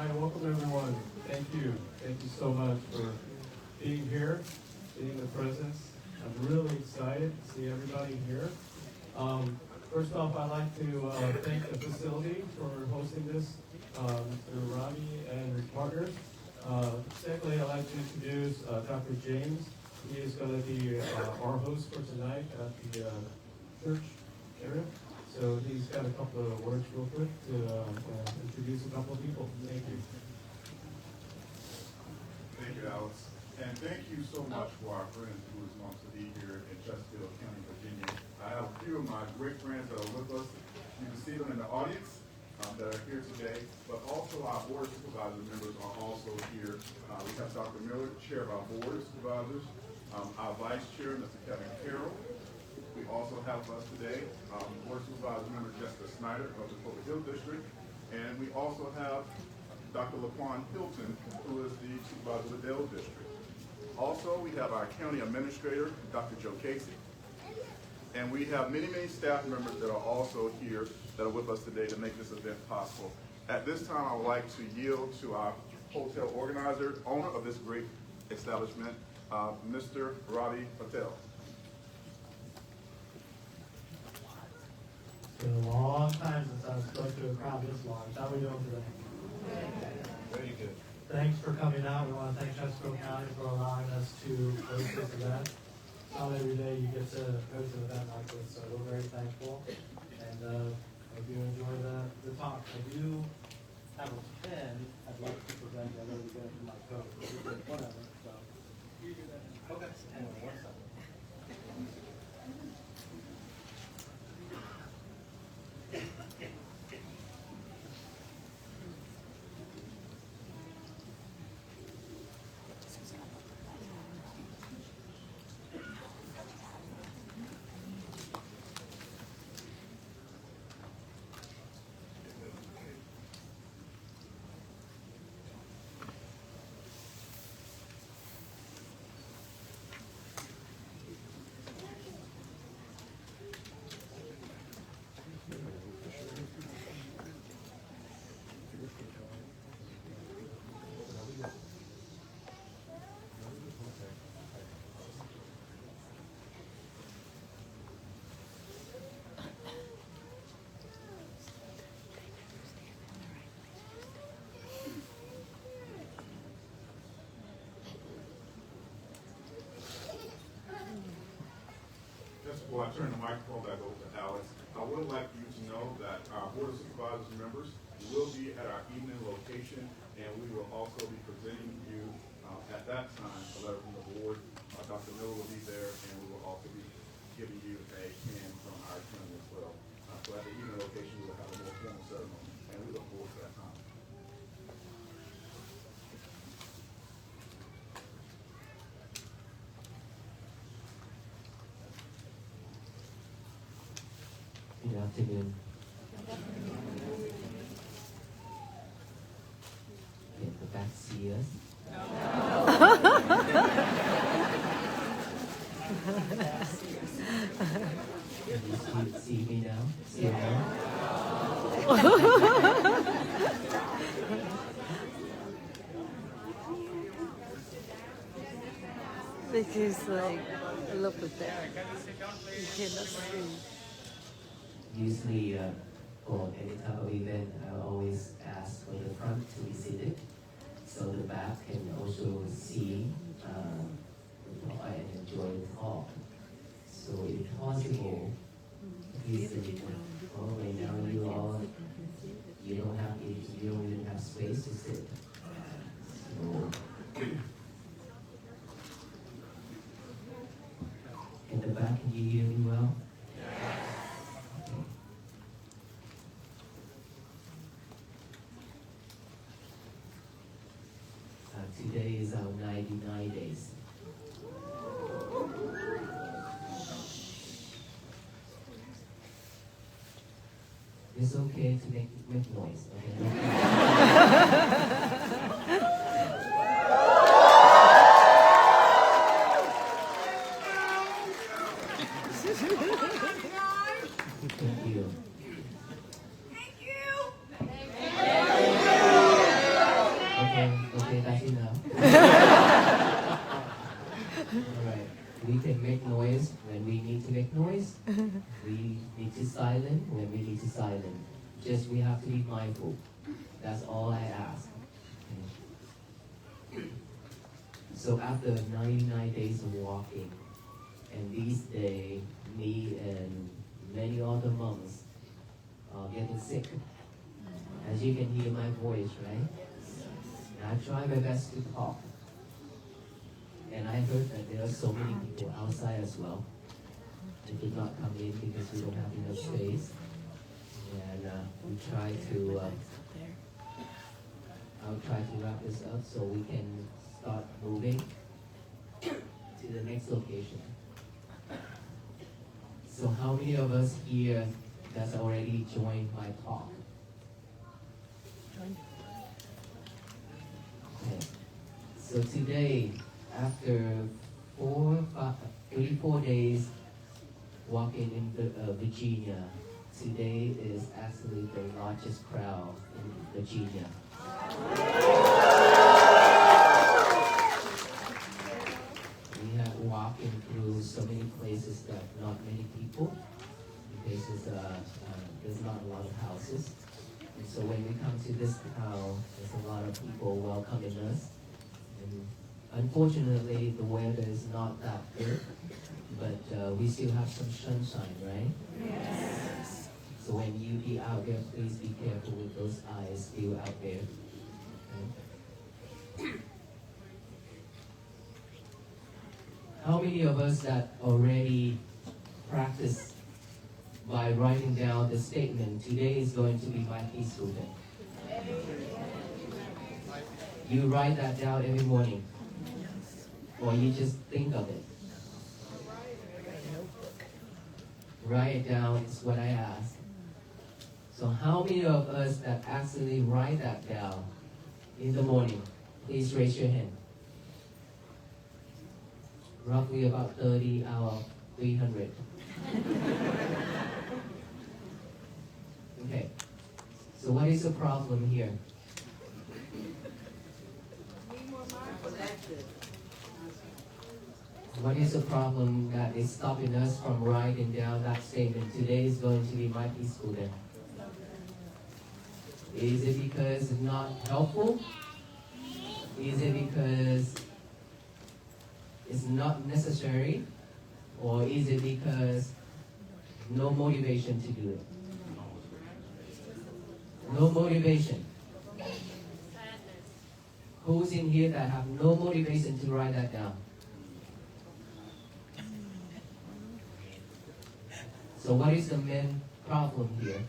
Hi, welcome everyone. Thank you. Thank you so much for being here, being the presence. I'm really excited to see everybody here. First off, I'd like to thank the facility for hosting this, Mr. Robbie and his partners. Secondly, I'd like to introduce Dr. James. He is going to be our host for tonight at the church area. So he's got a couple of words real quick to introduce a couple of people. Thank you. Thank you, Alex. And thank you so much for our friends who is going to be here in Chesterfield County, Virginia. I have a few of my great friends that are with us. You can see them in the audience that are here today, but also our board of supervisor members are also here. We have Dr. Miller, chair of our board of supervisors, our vice chair, Mr. Kevin Carroll. We also have with us today board supervisor member Jessica Snyder of the SpringHill District, and we also have Dr. LaQuan Hilton, who is the supervisor of the Dale District. Also, we have our county administrator, Dr. Joe Casey, and we have many, many staff members that are also here that are with us today to make this event possible. At this time, I would like to yield to our hotel organizer, owner of this great establishment, Mr. Ravi Patel. It's been a long time since I spoke to a crowd this large. How are we doing today? Very good. Thanks for coming out. We want to thank Chesterfield County for allowing us to host this event. Not every day you get to host an event like this, so we're very thankful. And hope you enjoy the talk. I do have a pen I'd like to present. I know we get it from my coat. Whatever. So. Okay. Hang on one second. Just before I turn the microphone back over to Alex, I would like you to know that our Board of Supervisors members will be at our evening location, and we will also be presenting you at that time a letter from the board. Dr. Miller will be there, and we will also be giving you a can from our attorney as well. So at the evening location, we will have a more formal ceremony, and we look forward to that time. Good afternoon. Can the back see us? Can you see me now? See me now? This is like a little bit there. You cannot see. Usually, for any type of event, I always ask for the front to be seated, so the back can also see and enjoy the talk. So, if possible, please, right now you don't even have space to sit. So, in the back, can you hear me well? Today is our 99 days. It's okay to make noise. Okay? Thank you. need to silent when we need to silent. Just we have to be mindful. That's all I ask. Okay. So after 99 days of walking, and these days, me and many other moms are getting sick. As you can hear my voice, right? And I try my best to talk. And I heard that there are so many people outside as well. They did not come in because we don't have enough space. And we try to, I'll try to wrap this up so we can start moving to the next location. So how many of us here that's already joined my talk? Okay. So today, after 34 days walking in Virginia, today is actually the largest crowd in Virginia. We have walking through so many places that not many people, places there's not a lot of houses. And so when we come to this town, there's a lot of people welcoming us. And unfortunately, the weather is not that good, but we still have some sunshine, right? Yes. So when you be out there, please be careful with those eyes still out there. Okay? How many of us that already practice by writing down the statement, today is going to be my peaceful day? You write that down every morning, or you just think of it. Write it down is what I ask. So how many of us that actually write that down in the morning? Please raise your hand. Roughly about 30 out of 300. Okay. So what is the problem here? What is the problem that is stopping us from writing down that statement? Today is going to be my peaceful day. Is it because it's not helpful? Is it because it's not necessary? Or is it because no motivation to do it? No motivation. Who's in here that have no motivation to write that down? So what is the main problem here?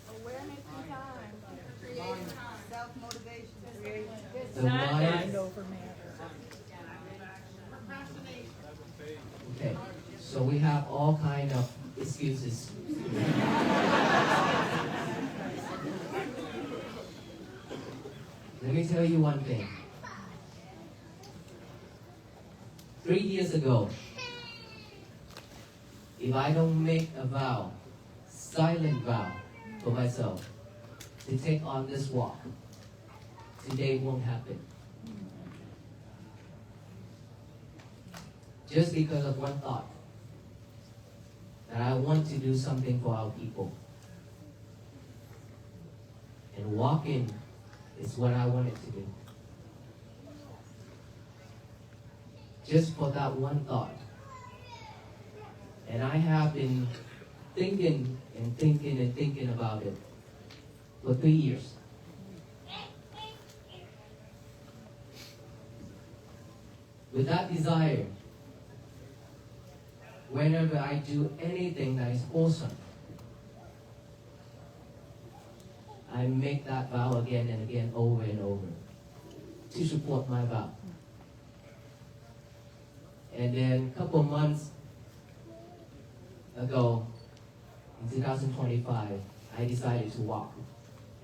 Awareness and time. Creating self-motivation. The mind. Okay, so we have all kind of excuses. Let me tell you one thing. 3 years ago, if I don't make a vow, silent vow for myself, to take on this walk, today won't happen. Just because of one thought, that I want to do something for our people. And walking is what I wanted to do. Just for that one thought. And I have been thinking and thinking and thinking about it for 3 years. With that desire, whenever I do anything that is wholesome, I make that vow again and again, over and over, to support my vow. And then a couple of months ago, in 2025, I decided to walk.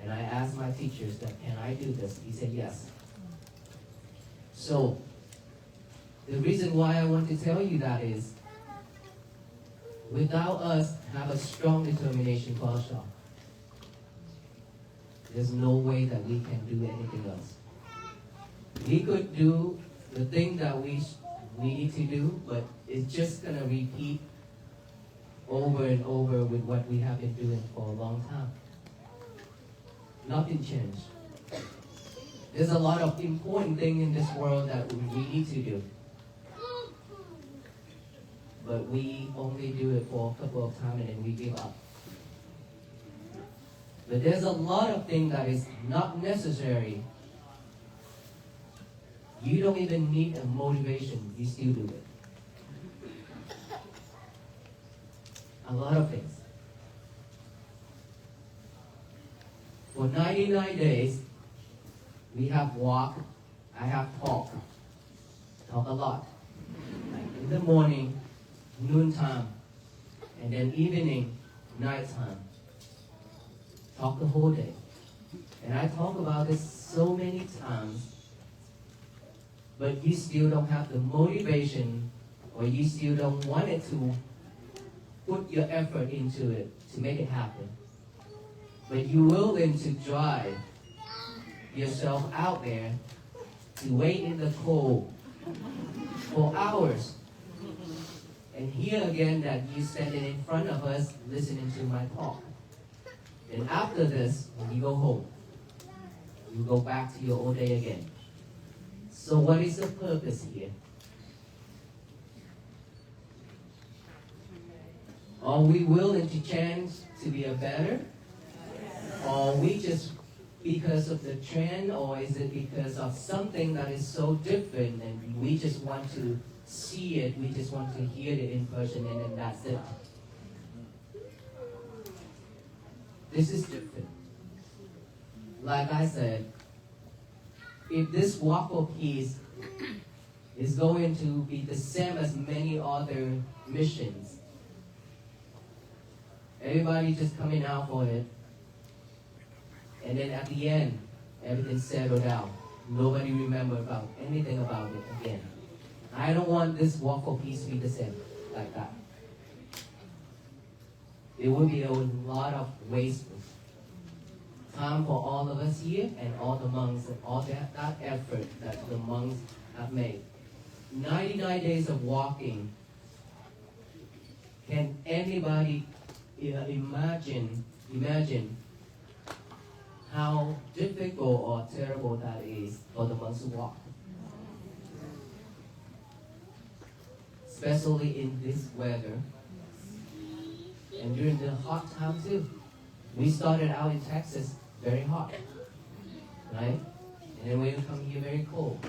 And I asked my teachers that, can I do this? He said yes. So, the reason why I want to tell you that is, without us have a strong determination for ourselves, there's no way that we can do anything else. We could do the thing that we need to do, but it's just going to repeat over and over with what we have been doing for a long time. Nothing changed. There's a lot of important things in this world that we need to do. But we only do it for a couple of times and then we give up. But there's a lot of things that is not necessary. You don't even need a motivation, you still do it. A lot of things. For 99 days, we have walked, I have talked a lot. Like in the morning, noontime, and then evening, nighttime. Talk the whole day. And I talk about this so many times, but you still don't have the motivation, or you still don't want it to put your effort into it to make it happen. But you're willing to drive yourself out there to wait in the cold for hours. And here again that you standing in front of us listening to my talk. And after this, when you go home, you go back to your old day again. So what is the purpose here? Are we willing to change to be a better? Or are we just because of the trend, or is it because of something that is so different and we just want to see it, we just want to hear it in person, and then that's it? This is different. Like I said, if this waffle piece is going to be the same as many other missions, everybody just coming out for it, and then at the end, everything settled out. Nobody remember about anything about it again. I don't want this waffle piece to be the same like that. It would be a lot of waste time for all of us here and all the monks and all that effort that the monks have made. 99 days of walking. Can anybody imagine how difficult or terrible that is for the monks who walk? Especially in this weather. And during the hot time too. We started out in Texas very hot, right? And then we come here very cold.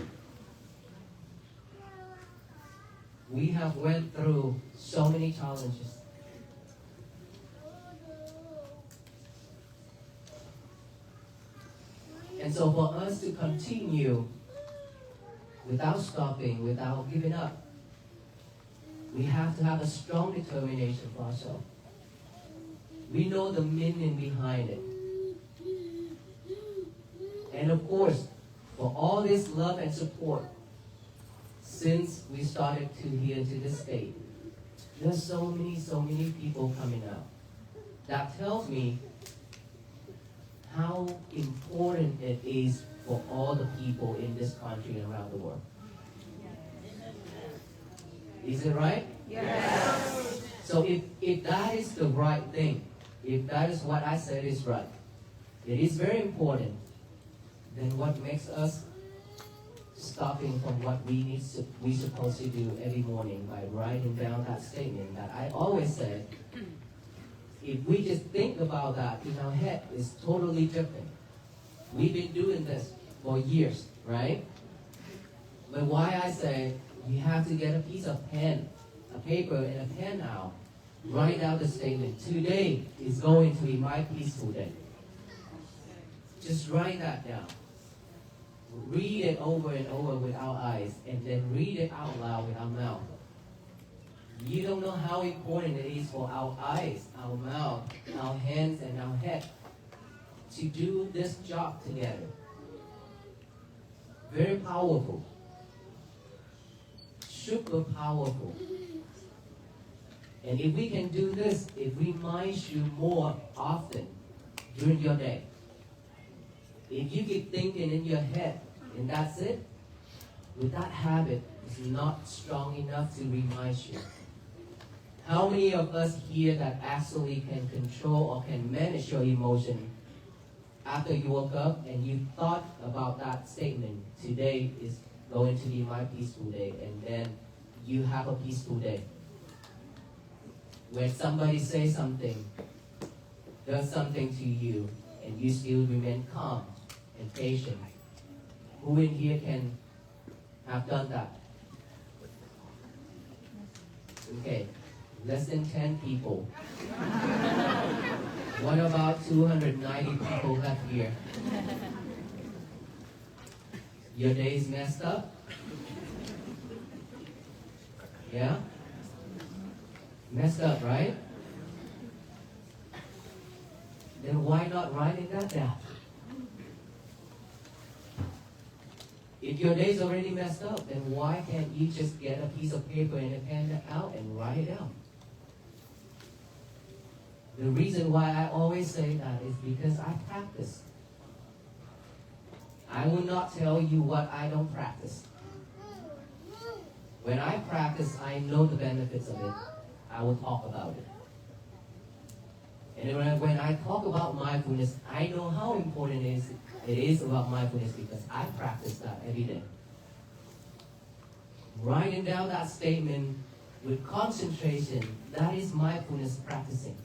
We have went through so many challenges. And so for us to continue without stopping, without giving up, we have to have a strong determination for ourselves. We know the meaning behind it. And of course, for all this love and support, since we started to here to this state, there's so many people coming out. That tells me how important it is for all the people in this country and around the world. Is it right? Yes. So if that is the right thing, if that is what I said is right, it is very important, then what makes us stopping from what we supposed to do every morning by writing down that statement that I always said, if we just think about that in our head, it's totally different. We've been doing this for years, right? But why I say you have to get a piece of pen, a paper and a pen out, write out the statement. Today is going to be my peaceful day. Just write that down. Read it over and over with our eyes, and then read it out loud with our mouth. You don't know how important it is for our eyes, our mouth, our hands, and our head to do this job together. Very powerful. Super powerful. And if we can do this, it reminds you more often during your day. If you keep thinking in your head, and that's it, with that habit, it's not strong enough to remind you. How many of us here that actually can control or can manage your emotion after you woke up and you thought about that statement, today is going to be my peaceful day, and then you have a peaceful day? When somebody says something, does something to you, and you still remain calm and patient. Who in here can have done that? Okay, less than 10 people. What about 290 people left here? Your day is messed up? Yeah? Messed up, right? Then why not writing that down? If your day's already messed up, then why can't you just get a piece of paper and a pen out and write it down? The reason why I always say that is because I practice. I will not tell you what I don't practice. When I practice, I know the benefits of it. I will talk about it. And when I talk about mindfulness, I know how important it is about mindfulness because I practice that every day. Writing down that statement with concentration, that is mindfulness practicing.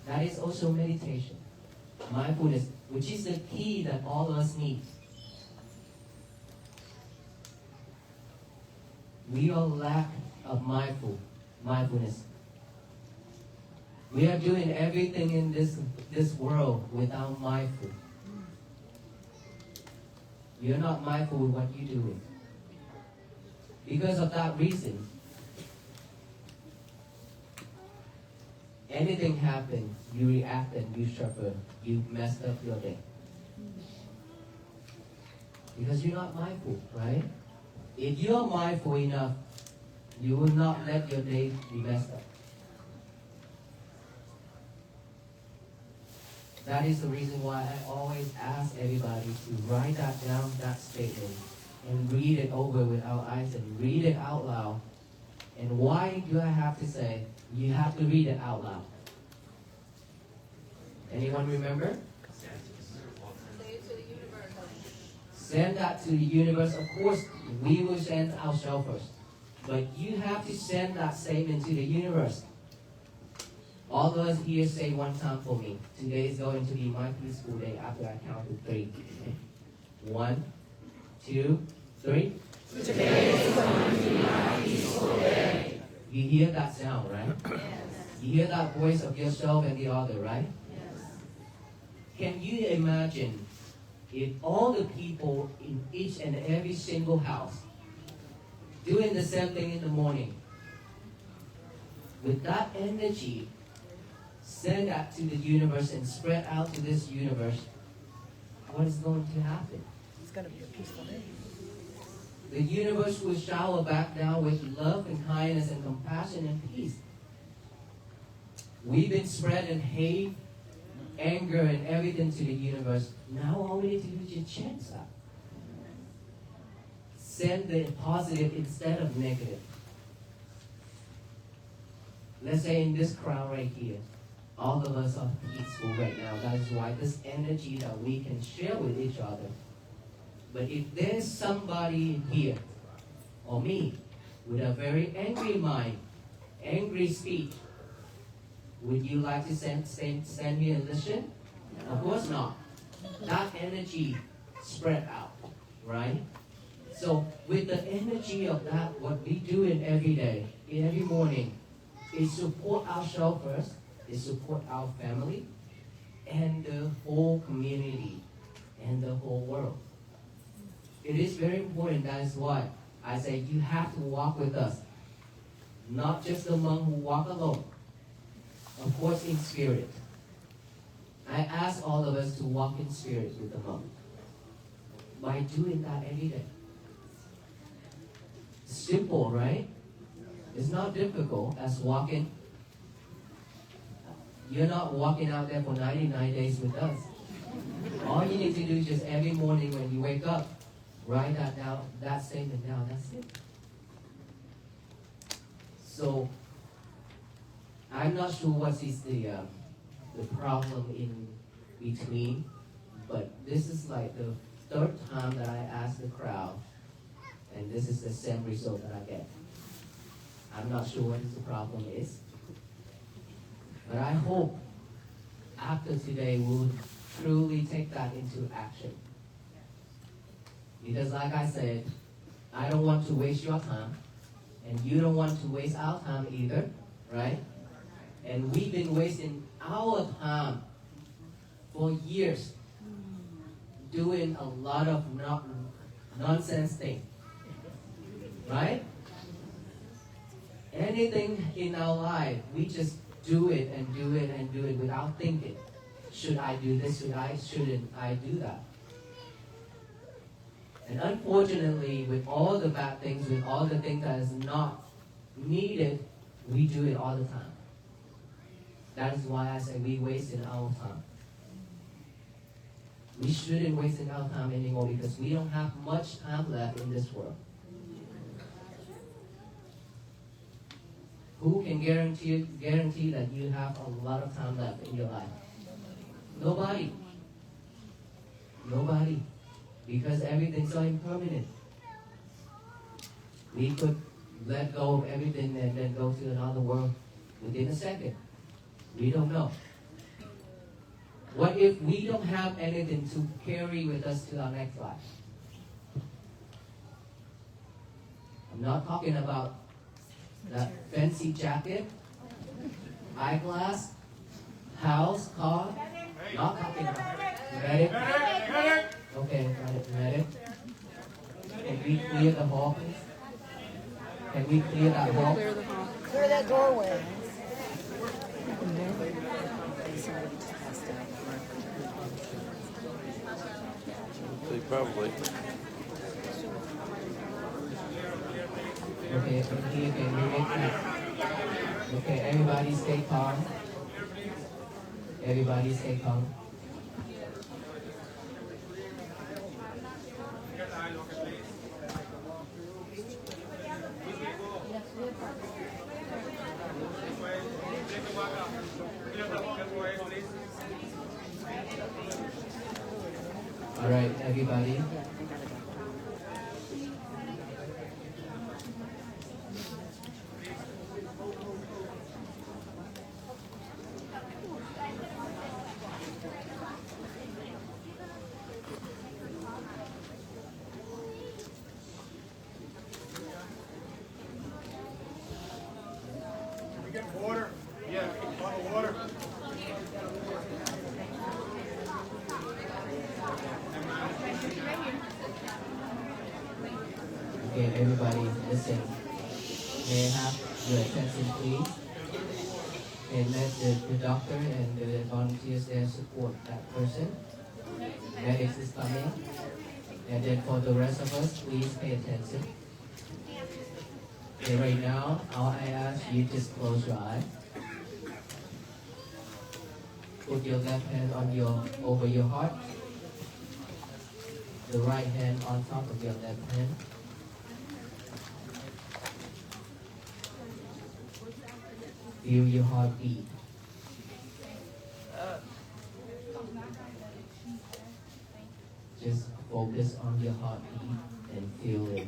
That is also meditation. Mindfulness, which is the key that all of us need. We are lack of mindfulness. We are doing everything in this world without mindful. You're not mindful of what you're doing. Because of that reason, anything happens, you react and you suffer. You messed up your day. Because you're not mindful, right? If you're mindful enough, you will not let your day be messed up. That is the reason why I always ask everybody to write that down, that statement, and read it over with our eyes and read it out loud. And why do I have to say you have to read it out loud? Anyone remember? Send that to the universe. Of course, we will send ourselves first. But you have to send that statement to the universe. All of us here say one time for me. Today is going to be my peaceful day after I count to 3. 1, 2, 3. Today is going to be my peaceful day. You hear that sound, right? Yes. You hear that voice of yourself and the other, right? Yes. Can you imagine if all the people in each and every single house doing the same thing in the morning, with that energy, send that to the universe and spread out to this universe, what is going to happen? It's going to be a peaceful day. The universe will shower back down with love and kindness and compassion and peace. We've been spreading hate, anger, and everything to the universe. Now all we need to do is just change that. Send the positive instead of negative. Let's say in this crowd right here, all of us are peaceful right now. That is why this energy that we can share with each other. But if there's somebody here, or me, with a very angry mind, angry speech, would you like to stand here and listen? Of course not. That energy spread out, right? So with the energy of that, what we do in every day, in every morning, is support ourselves first, is support our family, and the whole community, and the whole world. It is very important. That is why I say you have to walk with us. Not just the monk who walk alone. Of course, in spirit. I ask all of us to walk in spirit with the monk. By doing that every day. Simple, right? It's not difficult as walking. You're not walking out there for 99 days with us. All you need to do is just every morning when you wake up, write that down, that statement down, that's it. So I'm not sure what is the problem in between, but this is like the third time that I ask the crowd, and this is the same result that I get. I'm not sure what the problem is, but I hope after today we'll truly take that into action. Because like I said, I don't want to waste your time, and you don't want to waste our time either, right? And we've been wasting our time for years doing a lot of nonsense things, right? Anything in our life, we just do it and do it and do it without thinking. Should I do this? Shouldn't I do that? And unfortunately, with all the bad things, with all the things that is not needed, we do it all the time. That is why I say we wasted our time. We shouldn't waste our time anymore because we don't have much time left in this world. Who can guarantee that you have a lot of time left in your life? Nobody. Nobody. Because everything's so impermanent. We could let go of everything and then go to another world within a second. We don't know. What if we don't have anything to carry with us to our next life? I'm not talking about that fancy jacket, eyeglass, house, car. Not talking about medic. Okay, medic. Can we clear the hall, please? Can we clear that hall? Clear that doorway. Probably. Okay, can you make that? Okay, everybody stay calm. Everybody stay calm. All right, everybody. We get water? Yeah, bottle of water. Okay, everybody, listen. May I have your attention, please? And let the doctor and the volunteers there support that person. Medics is coming. And then for the rest of us, please pay attention. Okay, right now, all I ask you just close your eye. Put your left hand over your heart. The right hand on top of your left hand. Feel your heartbeat. Just focus on your heartbeat and feel it.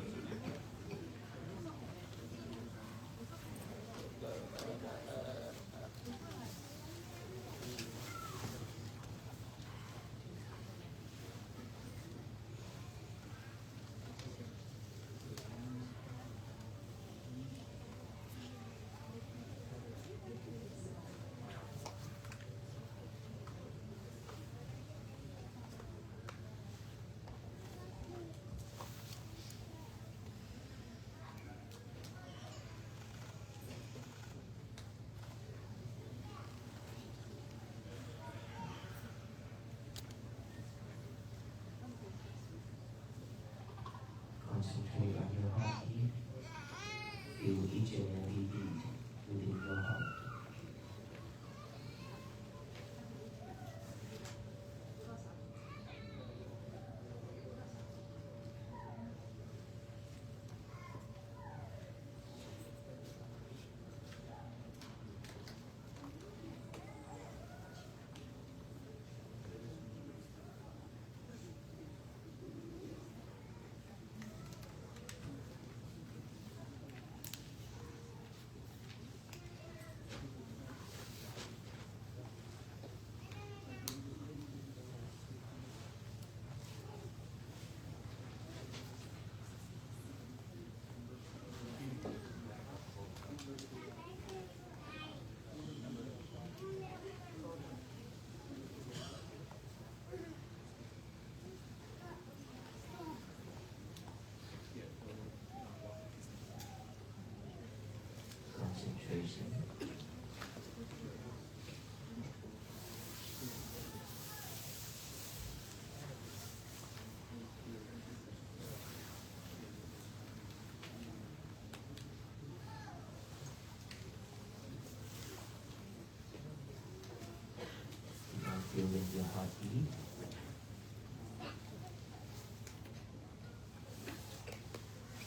feeling your heartbeat.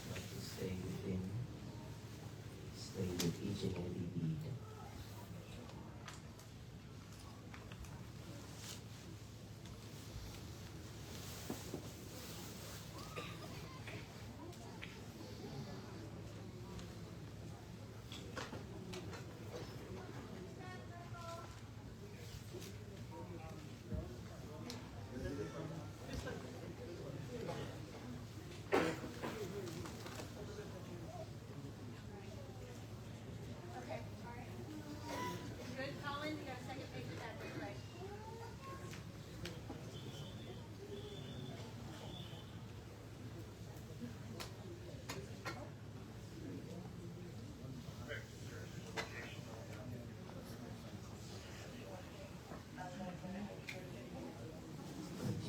Try to stay with each and every beat.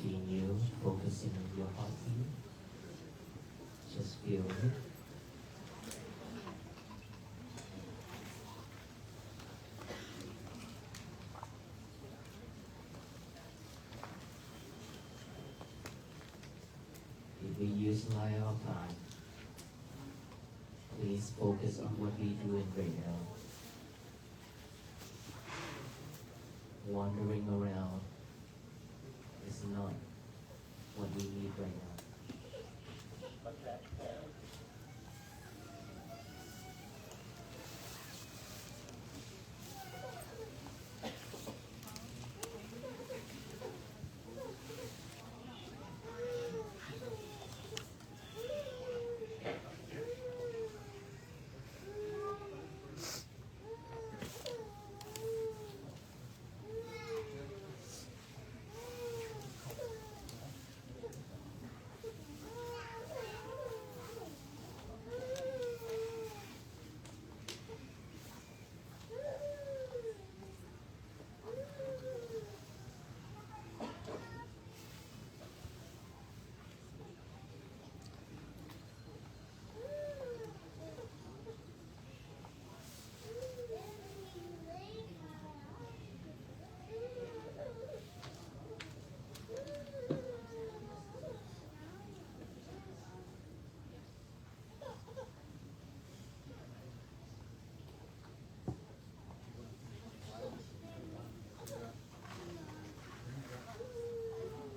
Continue focusing on your heartbeat. Just feel it. If we use light our time, please focus on what we're doing right now. Wandering around is not what we need right now.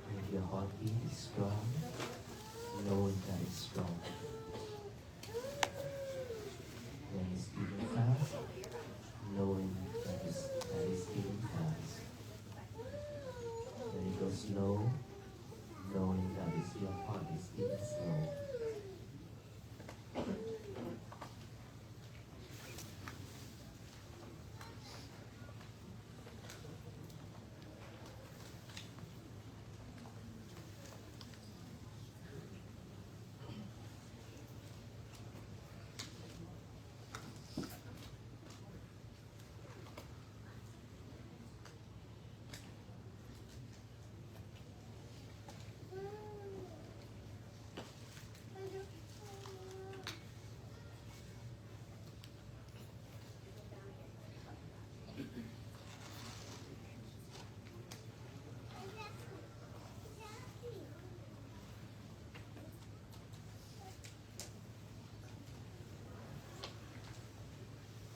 If your heartbeat is strong, know that it's strong. When it's beating fast, knowing that it's beating fast. When it goes slow, knowing that your heart is beating slow.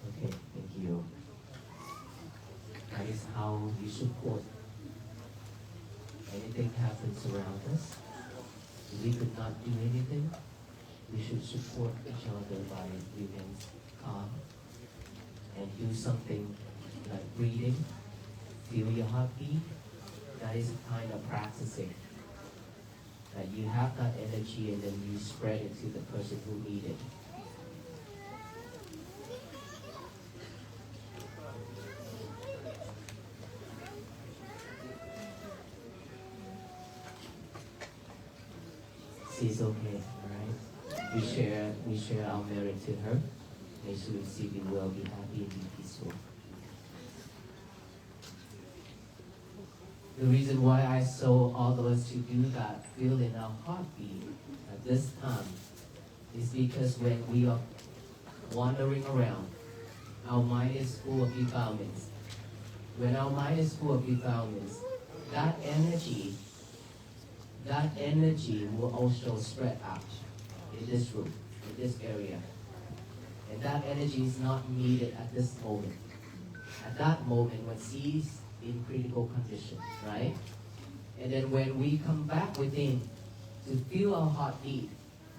Okay, thank you. That is how we support. Anything happens around us, if we could not do anything, we should support each other by remaining calm and do something like breathing, feel your heartbeat. That is a kind of practicing. That you have that energy and then you spread it to the person who needs it. She's okay, alright? We share our merit to her. May she receive it well, be happy and be peaceful. The reason why I saw all of us to do that, feel in our heartbeat at this time, is because when we are wandering around, our mind is full of defilements. When our mind is full of defilements, that energy, that energy will also spread out in this room, in this area. And that energy is not needed at this moment. At that moment when C is in critical condition, right? And then when we come back within to feel our heartbeat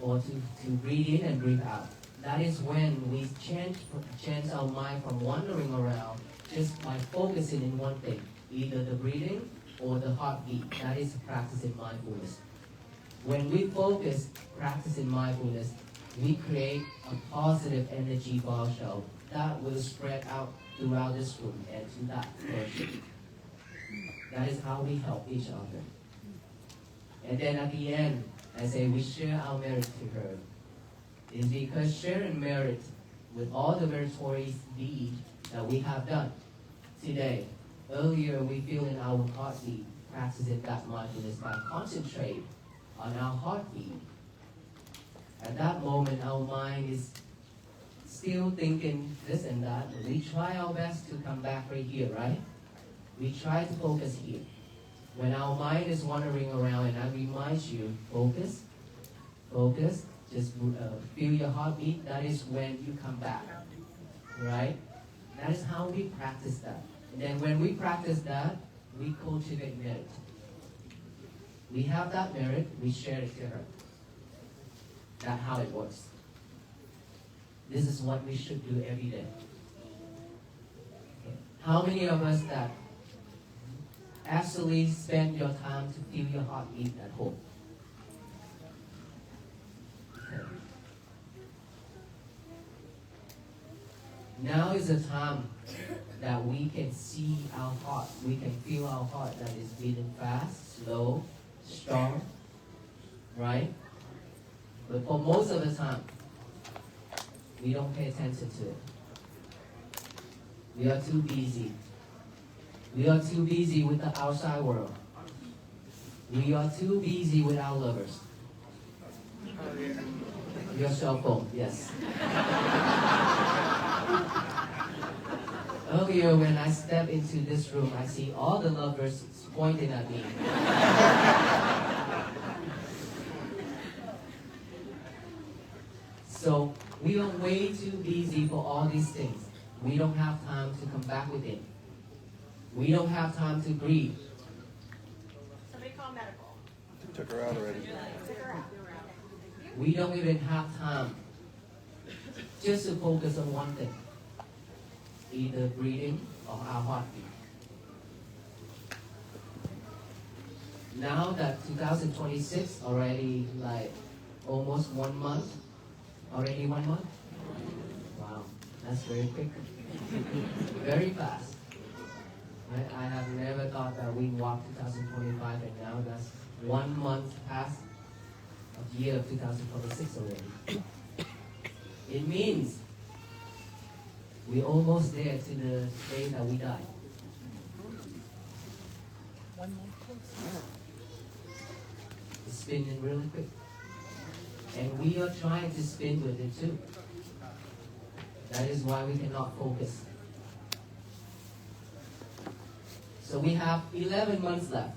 or to breathe in and breathe out, that is when we change our mind from wandering around just by focusing in one thing, either the breathing or the heartbeat. That is practicing mindfulness. When we focus, practicing mindfulness, we create a positive energy for ourselves that will spread out throughout this room and to that person. That is how we help each other. And then at the end, I say we share our merit to her. It's because sharing merit with all the meritorious deeds that we have done today. Earlier, we feel in our heartbeat, practicing that mindfulness by concentrate on our heartbeat. At that moment, our mind is still thinking this and that. We try our best to come back right here, right? We try to focus here. When our mind is wandering around, and I remind you, focus, focus, just feel your heartbeat. That is when you come back, right? That is how we practice that. And then when we practice that, we cultivate merit. We have that merit, we share it to her. That's how it works. This is what we should do every day. Okay. How many of us that actually spend your time to feel your heartbeat at home? Okay. Now is the time that we can see our heart. We can feel our heart that is beating fast, slow, strong, right? But for most of the time, we don't pay attention to it. We are too busy. We are too busy with the outside world. We are too busy with our lovers. Your cell phone, yes. Earlier, when I step into this room, I see all the lovers pointing at me. So we are way too busy for all these things. We don't have time to come back within. We don't have time to breathe. Somebody call medical. Took her out already. Took her out. We don't even have time just to focus on one thing. Either breathing or our heartbeat. Now that 2026 already like almost 1 month, already 1 month? Wow, that's very quick. Very fast. I have never thought that we walked 2025 and now that's 1 month past of the year of 2026 already. It means we're almost there to the day that we die. It's spinning really quick. And we are trying to spin with it too. That is why we cannot focus. So we have 11 months left.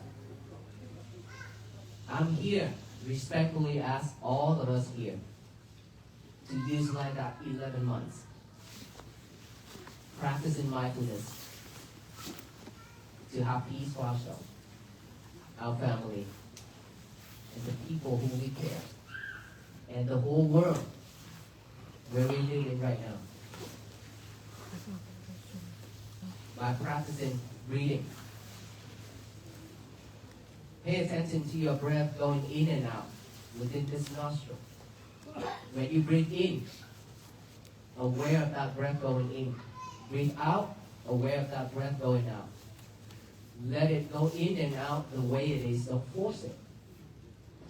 I'm here, respectfully ask all of us here to use like that 11 months. Practicing mindfulness to have peace for ourselves, our family, and the people who we care, and the whole world where we live in right now. By practicing breathing. Pay attention to your breath going in and out within this nostril. When you breathe in, aware of that breath going in. Breathe out, aware of that breath going out. Let it go in and out the way it is, don't force it.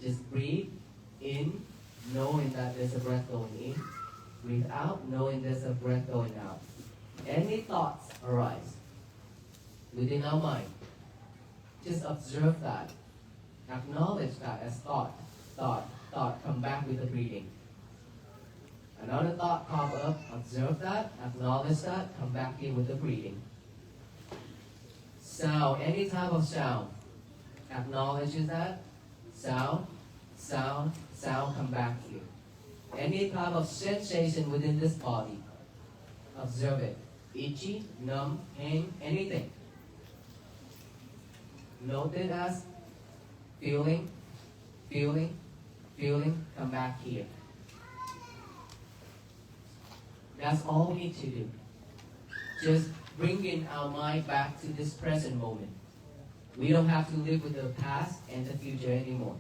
Just breathe in, knowing that there's a breath going in. Breathe out, knowing there's a breath going out. Any thoughts arise within our mind, just observe that. Acknowledge that as thought, come back with the breathing. Another thought pop up, observe that, acknowledge that, come back here with the breathing. Sound, any type of sound, acknowledges that, sound, sound, sound, come back here. Any type of sensation within this body, observe it. Itchy, numb, pain, anything. Note it as feeling, feeling, feeling, come back here. That's all we need to do. Just bringing our mind back to this present moment. We don't have to live with the past and the future anymore.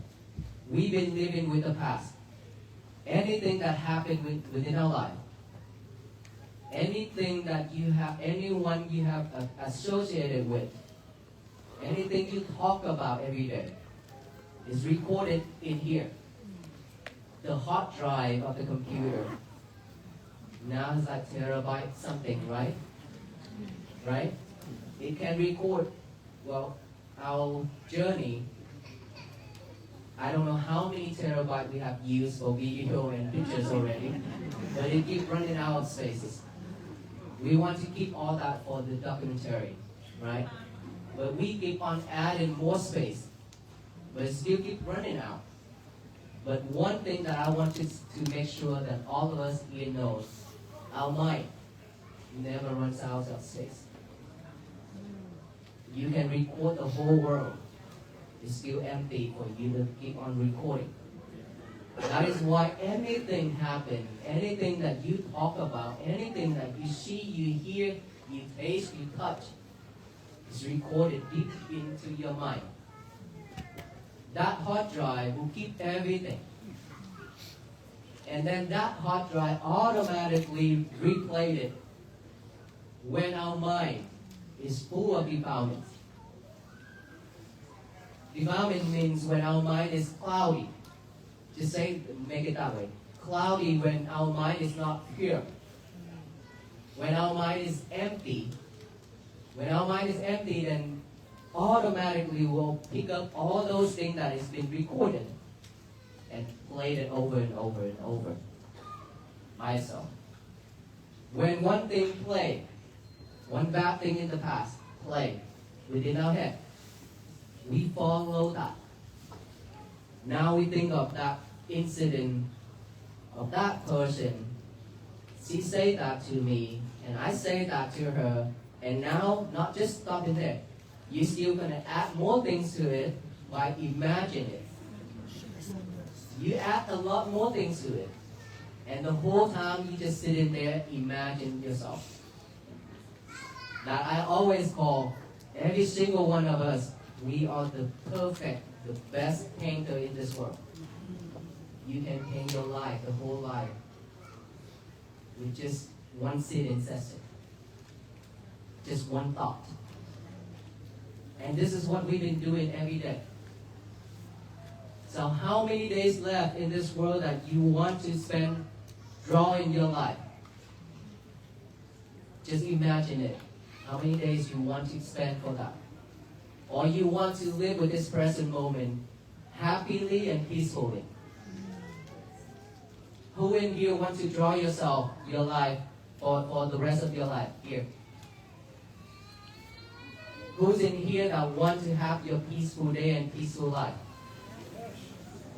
We've been living with the past. Anything that happened within our life, anything that you have, anyone you have associated with, anything you talk about every day is recorded in here. The hard drive of the computer now is like terabyte something, right? Right? It can record, well, our journey. I don't know how many terabytes we have used for video and pictures already, but it keeps running out of spaces. We want to keep all that for the documentary, right? But we keep on adding more space, but it still keep running out. But one thing that I want to make sure that all of us here knows, our mind never runs out of space. You can record the whole world. It's still empty for you to keep on recording. That is why anything happens, anything that you talk about, anything that you see, you hear, you taste, you touch, is recorded deep into your mind. That hard drive will keep everything. And then that hard drive automatically replays it when our mind is full of defilements. Defilement means when our mind is cloudy. Just say, make it that way. Cloudy when our mind is not pure. When our mind is empty. When our mind is empty, then automatically we'll pick up all those things that has been recorded and played it over and over and over. Myself. When one thing play, one bad thing in the past play within our head, we follow that. Now we think of that incident of that person. She said that to me, and I say that to her, and now not just stopping there. You're still gonna add more things to it by imagining it. You add a lot more things to it, and the whole time you just sit in there, imagine yourself. That I always call every single one of us. We are the perfect, the best painter in this world. You can paint your life, the whole life, with just one sitting session. Just one thought. And this is what we've been doing every day. So how many days left in this world that you want to spend drawing your life? Just imagine it. How many days you want to spend for that? Or you want to live with this present moment happily and peacefully? Who in here wants to draw yourself, your life, for the rest of your life? Here. Who's in here that want to have your peaceful day and peaceful life?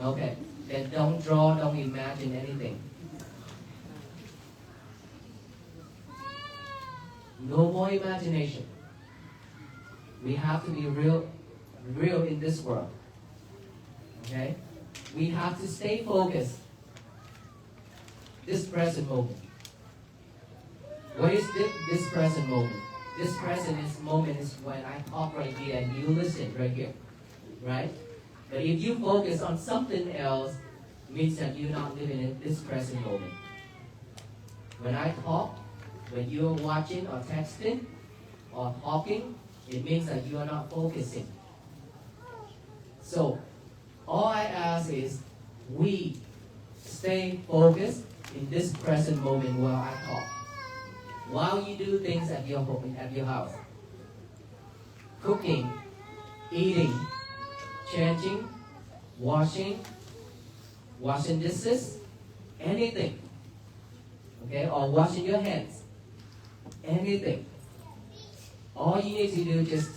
Okay. Then don't draw, don't imagine anything. No more imagination. We have to be real in this world. Okay? We have to stay focused. This present moment. What is this present moment? This present moment is when I talk right here and you listen right here. Right? But if you focus on something else, it means that you're not living in this present moment. When I talk, when you're watching or texting or talking, it means that you are not focusing. So, all I ask is we stay focused in this present moment while I talk. While you do things at your home, at your house. Cooking, eating, changing, washing dishes, anything. Okay, or washing your hands. Anything. All you need to do is just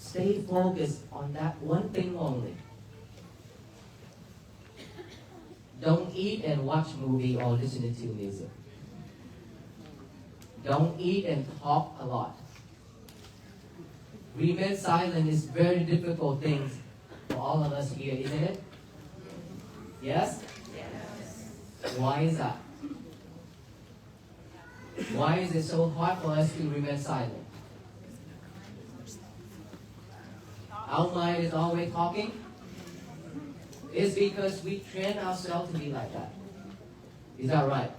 Stay focused on that one thing only. Don't eat and watch movie or listen to music. Don't eat and talk a lot. Remain silent is very difficult thing for all of us here, isn't it? Yes? Yes. Why is that? Why is it so hard for us to remain silent? Our mind is always talking. It's because we train ourselves to be like that. Is that right?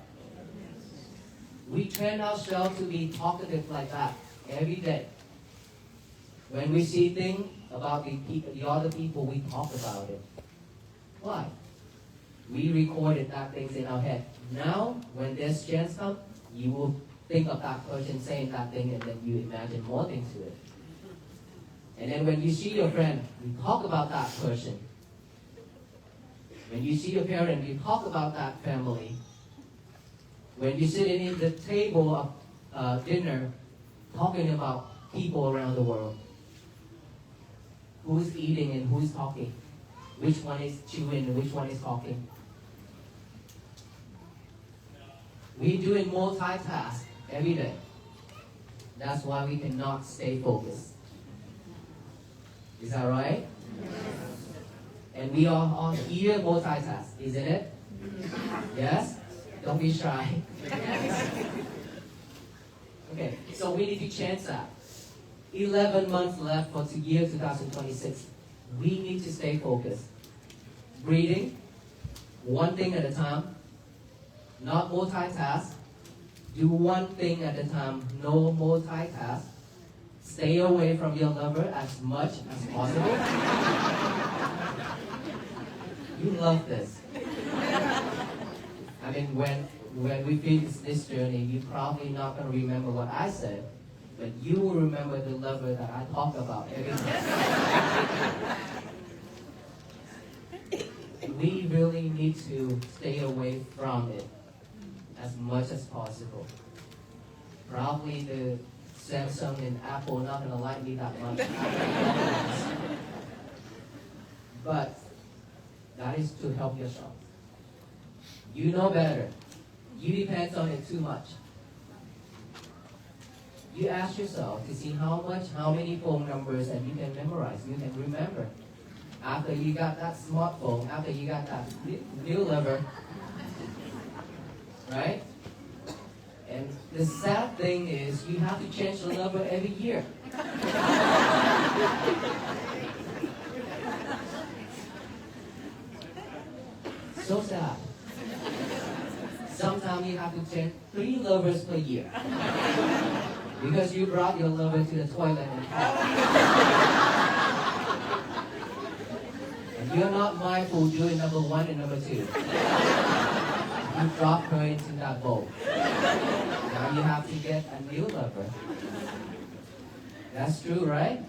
We train ourselves to be talkative like that every day. When we see things about the other people, we talk about it. Why? We recorded that things in our head. Now, when this chance comes, you will think of that person saying that thing, and then you imagine more things to it. And then when you see your friend, you talk about that person. When you see your parent, you talk about that family. When you sit in the table of dinner, talking about people around the world. Who's eating and who's talking? Which one is chewing and which one is talking? We do it multitask every day. That's why we cannot stay focused. Is that right? And we are all here multitask, isn't it? Yes? Don't be shy. Okay, so we need to change that. 11 months left for the year 2026. We need to stay focused. Breathing, one thing at a time, not multitask. Do one thing at a time, no multitask. Stay away from your lover as much as possible. You love this. I mean, when we finish this journey, you're probably not going to remember what I said, but you will remember the lover that I talk about every time. We really need to stay away from it as much as possible. Probably the Samsung and Apple not going to like me that much. But that is to help yourself. You know better. You depend on it too much. You ask yourself to see how many phone numbers that you can memorize, you can remember. After you got that smartphone, after you got that new lover, right? And the sad thing is you have to change the lover every year. So sad. Sometimes you have to change 3 lovers per year. Because you brought your lover to the toilet and and you're not mindful doing number 1 and number 2. You drop her into that bowl. Now you have to get a new lover. That's true, right?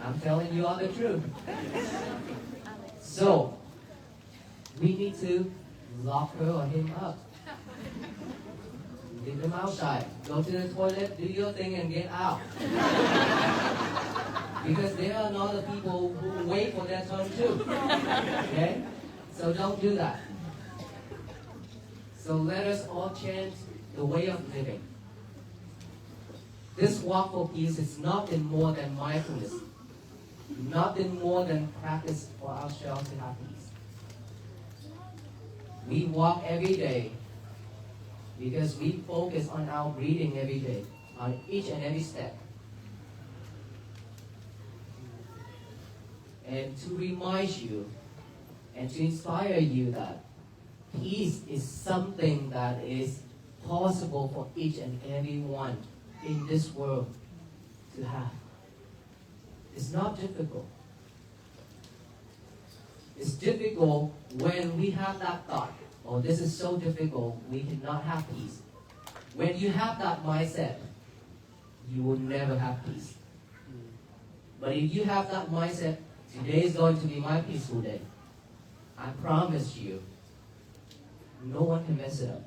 I'm telling you all the truth. So, we need to lock her or him up. Leave them outside. Go to the toilet, do your thing, and get out. Because there are other people who wait for their turn too. Okay? So don't do that. So let us all change the way of living. This walk for peace is nothing more than mindfulness. Nothing more than practice for ourselves to have peace. We walk every day because we focus on our breathing every day, on each and every step. And to remind you and to inspire you that peace is something that is possible for each and every one in this world to have. It's not difficult. It's difficult when we have that thought, oh, this is so difficult, we cannot have peace. When you have that mindset, you will never have peace. But if you have that mindset, today is going to be my peaceful day, I promise you, no one can mess it up.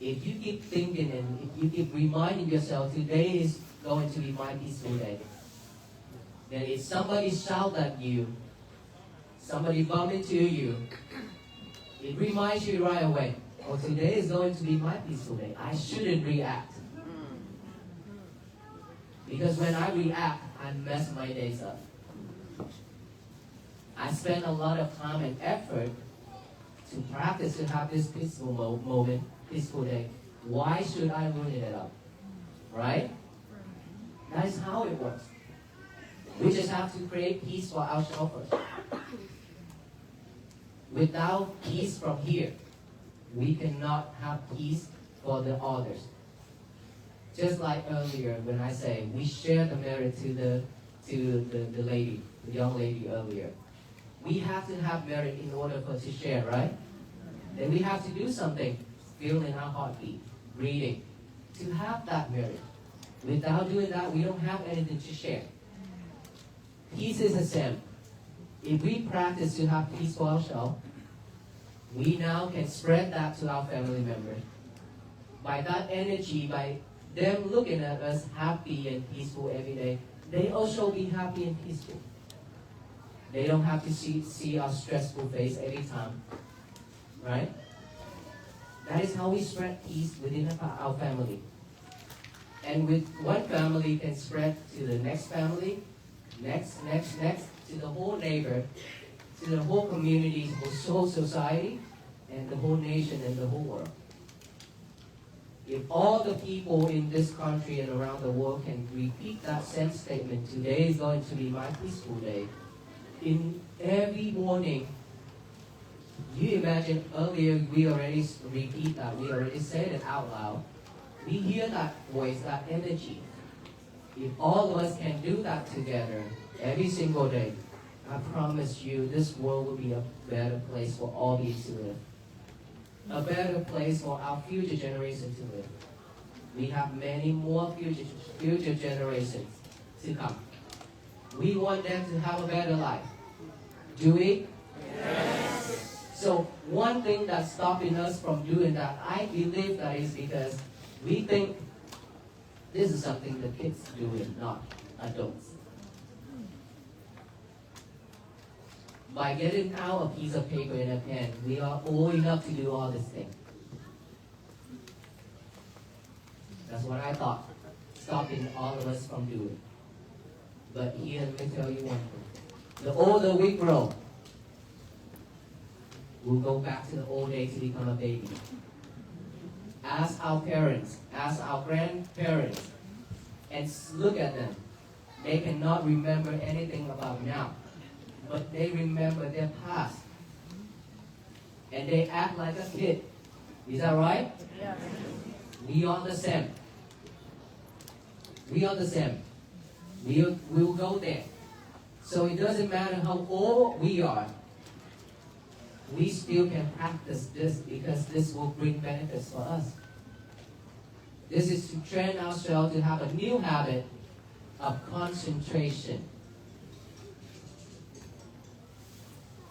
If you keep thinking and if you keep reminding yourself, today is going to be my peaceful day. Then if somebody shout at you, somebody bump into you, it reminds you right away, oh, today is going to be my peaceful day. I shouldn't react. Because when I react, I mess my days up. I spend a lot of time and effort to practice to have this peaceful moment, peaceful day. Why should I ruin it up? Right? That is how it works. We just have to create peace for ourselves first. Without peace from here, we cannot have peace for the others. Just like earlier when I say we share the merit to the lady, the young lady earlier. We have to have merit in order for to share, right? Then we have to do something, feel in our heartbeat, breathing, to have that merit. Without doing that, we don't have anything to share. Peace is the same. If we practice to have peace for ourselves, we now can spread that to our family members. By that energy, by them looking at us happy and peaceful every day, they also be happy and peaceful. They don't have to see our stressful face every time. Right? That is how we spread peace within our family. And with one family can spread to the next family, next, to the whole neighbor, to the whole community, the whole society, and the whole nation and the whole world. If all the people in this country and around the world can repeat that same statement, today is going to be my peaceful day, in every morning, you imagine earlier we already repeat that, we already said it out loud. We hear that voice, that energy. If all of us can do that together every single day, I promise you this world will be a better place for all beings to live. A better place for our future generations to live. We have many more future generations to come. We want them to have a better life. Do we? Yes. So one thing that's stopping us from doing that, I believe that is because we think this is something the kids do and not adults. By getting out a piece of paper and a pen, we are old enough to do all these things. That's what I thought, stopping all of us from doing. But here, let me tell you one thing. The older we grow, we'll go back to the old days to become a baby. Ask our parents, ask our grandparents, and look at them. They cannot remember anything about now, but they remember their past. And they act like a kid. Is that right? Yes. We are the same. We are the same. We will go there. So it doesn't matter how old we are. We still can practice this because this will bring benefits for us. This is to train ourselves to have a new habit of concentration.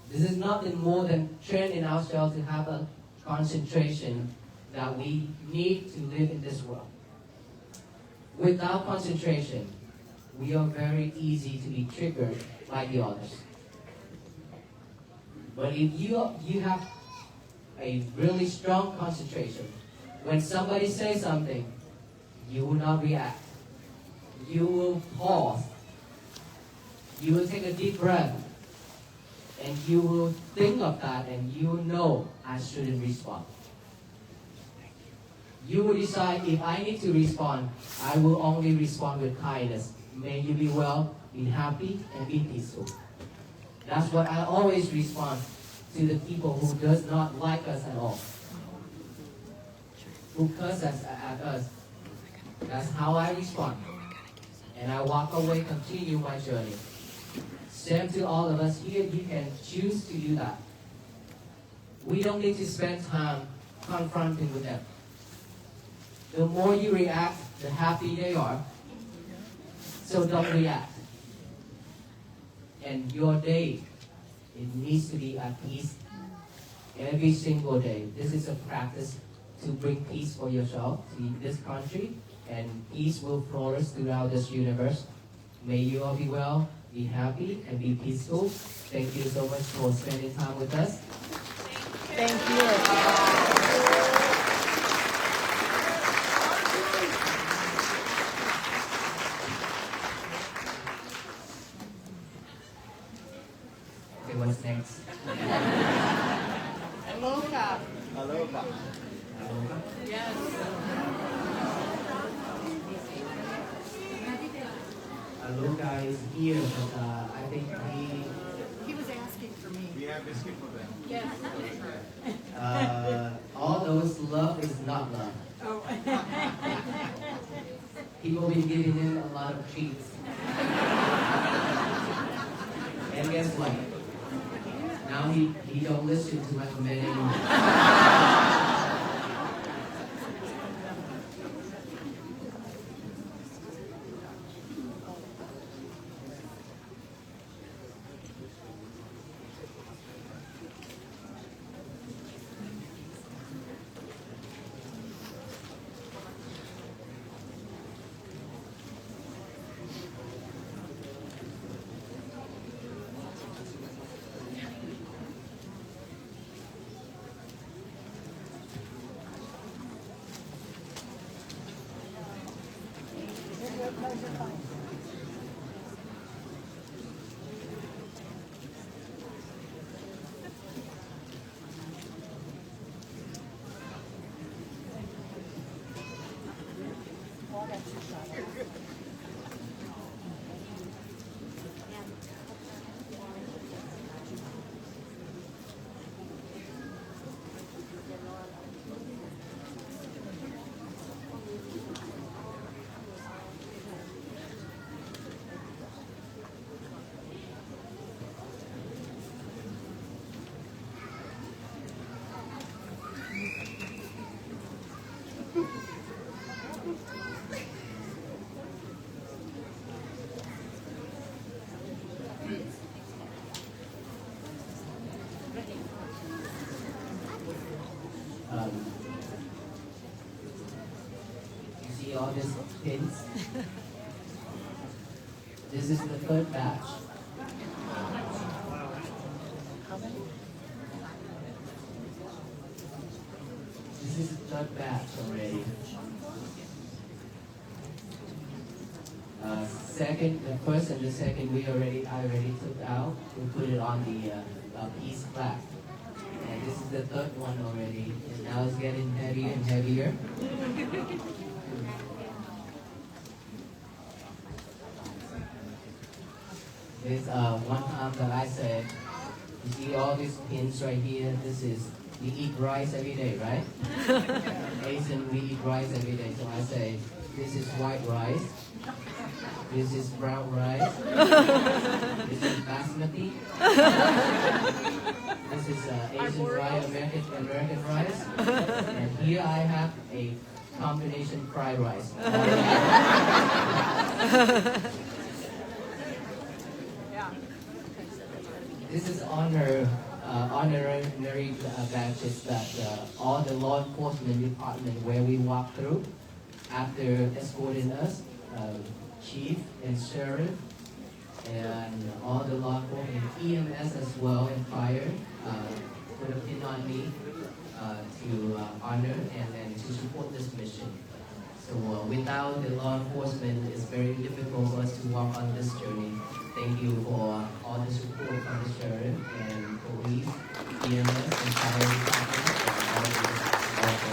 This is nothing more than training ourselves to have a concentration that we need to live in this world. Without concentration, we are very easy to be triggered by the others. But if you have a really strong concentration, when somebody says something, you will not react. You will pause. You will take a deep breath. And you will think of that and you will know I shouldn't respond. You will decide if I need to respond, I will only respond with kindness. May you be well, be happy, and be peaceful. That's what I always respond to the people who does not like us at all. Who curse us at us. That's how I respond. And I walk away, continue my journey. Same to all of us here, you can choose to do that. We don't need to spend time confronting with them. The more you react, the happier they are. So don't react. And your day, it needs to be at peace every single day. This is a practice to bring peace for yourself, to this country, and peace will flourish throughout this universe. May you all be well, be happy, and be peaceful. Thank you so much for spending time with us. Thank you. Okay, what's next? Aloha. Aloha. Yes. Aloha is here, but I think He was asking for me. We have biscuit for them. Yes. all those love is not love. Oh. People been giving him a lot of treats. And guess what? Now he don't listen to my command anymore. You see all these pins? This is the third batch. This is the third batch already. The first and the second I already took out. We put it on the piece plaque. And this is the third one already. And now it's getting heavier and heavier. There's one time that I said, you see all these pins right here, we eat rice every day, right? Asian, we eat rice every day. So I say, this is white rice. This is brown rice. This is basmati. This is Asian rice, American rice. And here I have a combination fried rice. This is honorary badges that all the law enforcement department where we walk through after escorting us, chief and sheriff, and all the law enforcement, EMS as well, and fire, put a pin on me to honor and then to support this mission. So without the law enforcement, it's very difficult for us to walk on this journey. Thank you for all the support from the sheriff and police, EMS, and fire department, and all the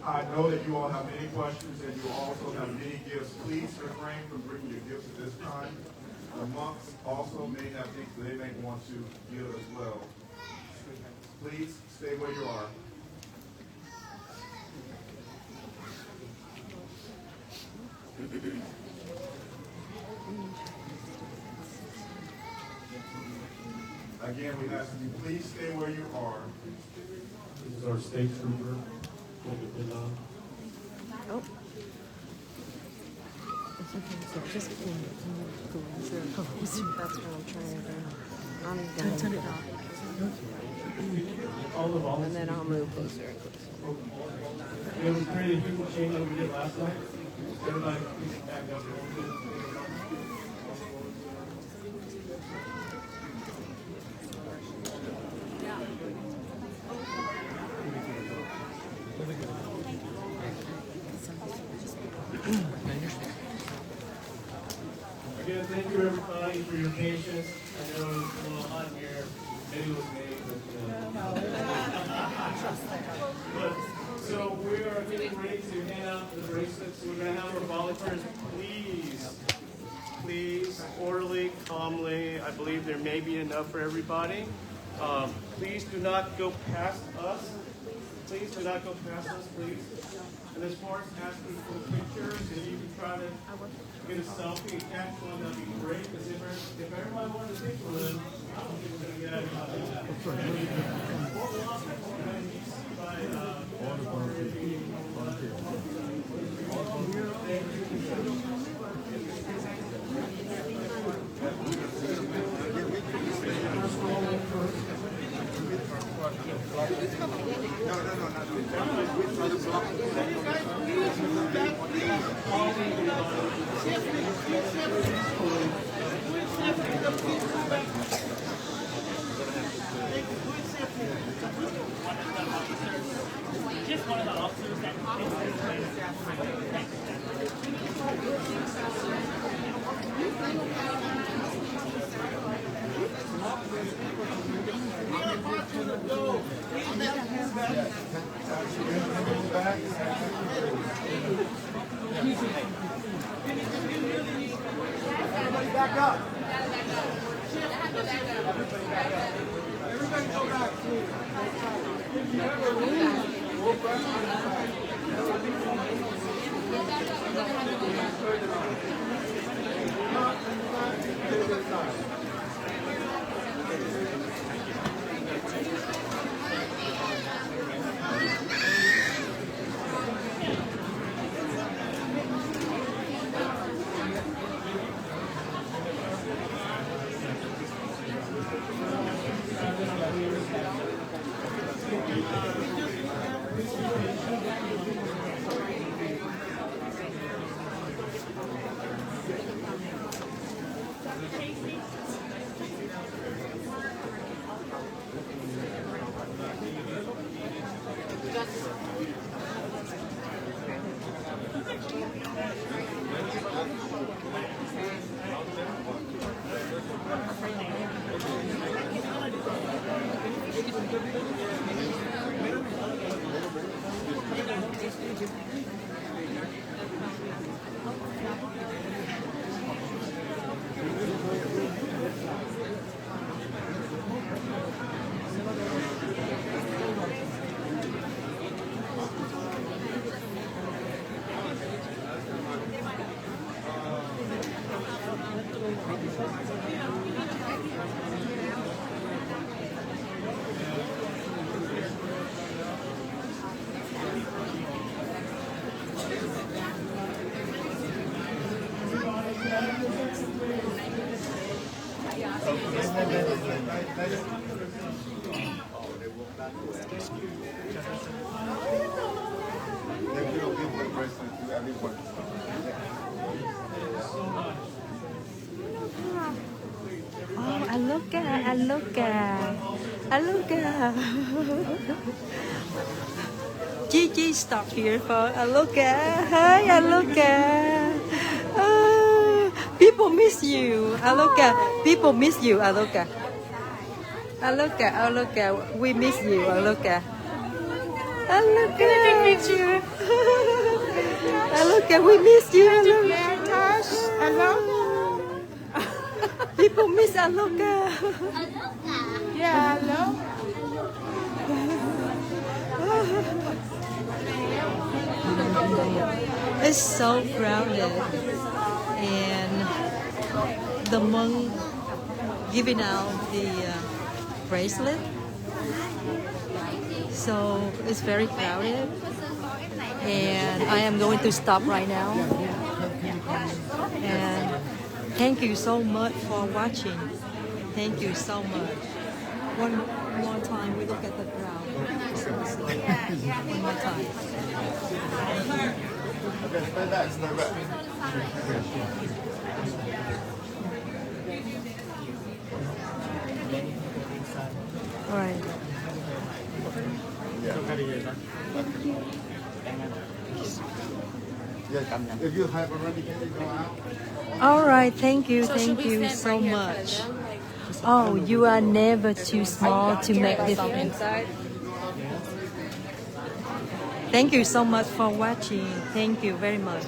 I know that you all have many questions and you also have many gifts. Please refrain from bringing your gifts at this time. The monks also may have things they may want to give as well. Please stay where you are. Again, we ask you, please stay where you are. This is our state trooper. Put the pin on. Oh. It's okay. So just go closer. That's what I'm trying to do. I'm gonna turn it off. All the volunteers. And then I'll move closer and closer. It was pretty huge change that we did last night. Everybody please back up. Again, thank you everybody for your patience. I know it was a little hot in here. Maybe it was me, but so we are getting ready to hand out the bracelets. We're going to have our volunteers, please, orderly, calmly. I believe there may be enough for everybody. Please do not go past us. Please do not go past us, please. And as far as asking for pictures, if you can try to get a selfie and catch one, that'd be great. Because if everybody wanted to take one, I don't think we're going to get everybody to that. Just one of the officers that Everybody back up. Everybody go back, please. Oh, Aloka. Gigi, stop here for Aloka. Hi, Aloka. Oh, people miss you, Aloka. People miss you, Aloka. Aloka, we miss you, Aloka. Aloka, Aloka, we miss you, Aloka. People miss Aloka. Yeah, hello. It's so crowded, and the monk giving out the bracelet, so it's very crowded, and I am going to stop right now. And thank you so much for watching. Thank you so much. One more time, we look at the crowd. One more time. Okay, stay back, stay back. All right. Yeah, if you have already, can you go out? All right. Thank you so much. Oh, you are never too small to make difference. Thank you so much for watching. Thank you very much.